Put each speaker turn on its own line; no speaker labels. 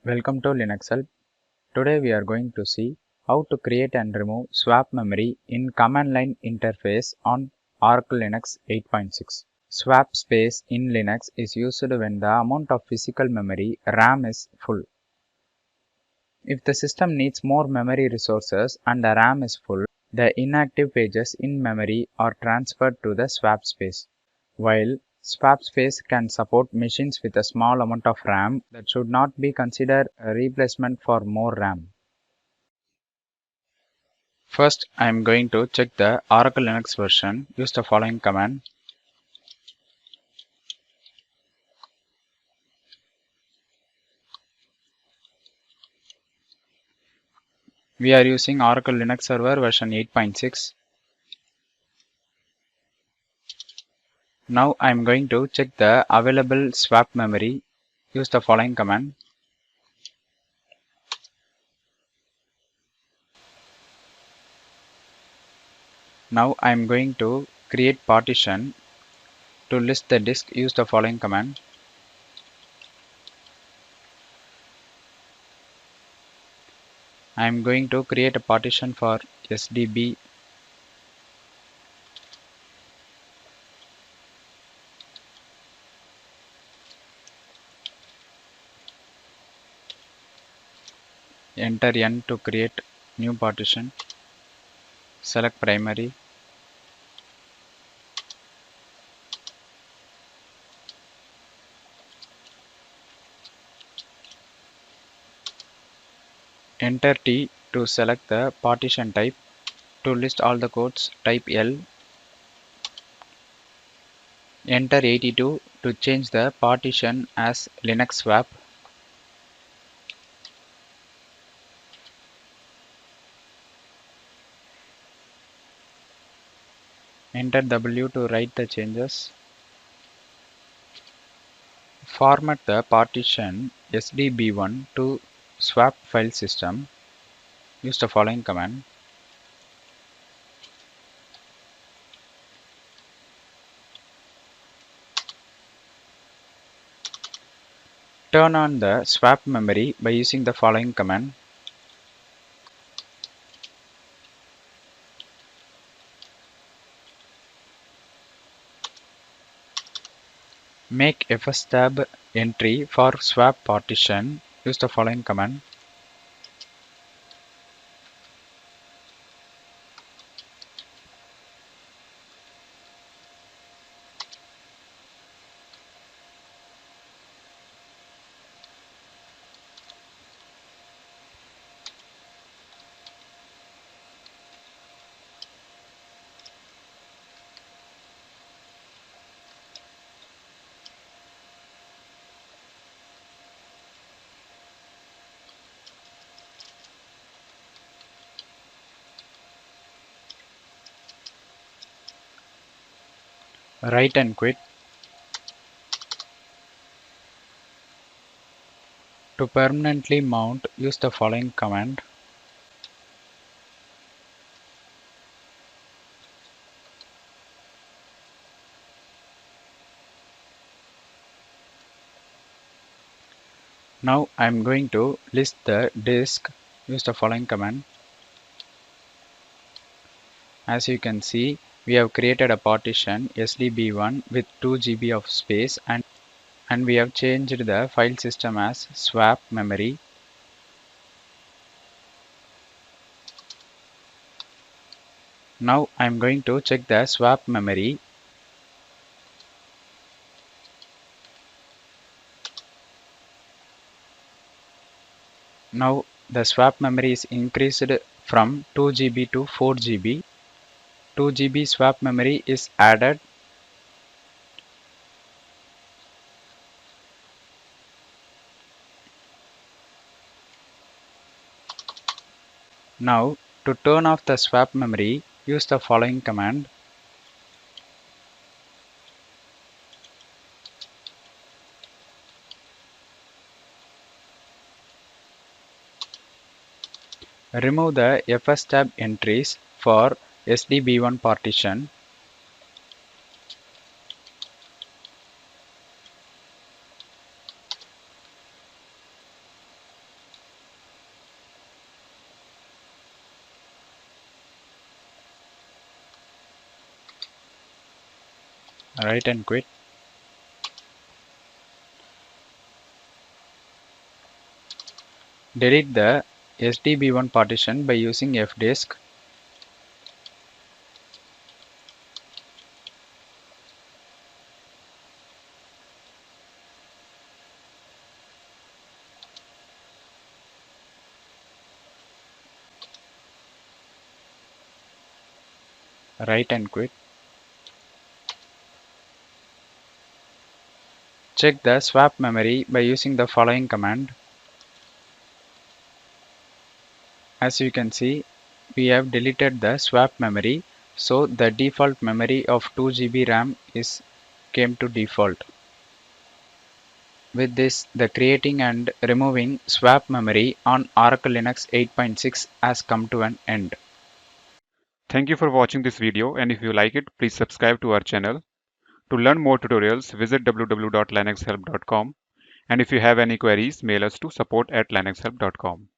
Welcome to Linux Help. Today we are going to see how to create and remove swap memory in command line interface on Oracle Linux 8.6. Swap space in Linux is used when the amount of physical memory RAM is full. If the system needs more memory resources and the RAM is full, the inactive pages in memory are transferred to the swap space. While swap space can support machines with a small amount of RAM, that should not be considered a replacement for more RAM. First, I am going to check the Oracle Linux version. Use the following command. We are using Oracle Linux Server version 8.6. Now I am going to check the available swap memory. Use the following command. Now I am going to create partition. To list the disk, use the following command. I am going to create a partition for SDB. Enter N to create new partition. Select primary. Enter T to select the partition type. To list all the codes, type L. Enter 82 to change the partition as Linux swap. Enter W to write the changes. Format the partition SDB1 to swap file system. Use the following command. Turn on the swap memory by using the following command. Make fstab entry for swap partition. Use the following command. Write and quit. To permanently mount, use the following command. Now I am going to list the disk. Use the following command. As you can see, we have created a partition SDB1 with 2 GB of space and we have changed the file system as swap memory. Now I am going to check the swap memory. Now the swap memory is increased from 2 GB to 4 GB. 2 GB swap memory is added. Now to turn off the swap memory, use the following command. Remove the fstab entries for SDB1 partition. Write and quit. Delete the SDB1 partition by using fdisk. Write and quit. Check the swap memory by using the following command. As you can see, we have deleted the swap memory, so the default memory of 2 GB RAM is came to default. With this, the creating and removing swap memory on Oracle Linux 8.6 has come to an end.
Thank you for watching this video, and if you like it, please subscribe to our channel. To learn more tutorials, visit www.linuxhelp.com, and if you have any queries, mail us to support@linuxhelp.com.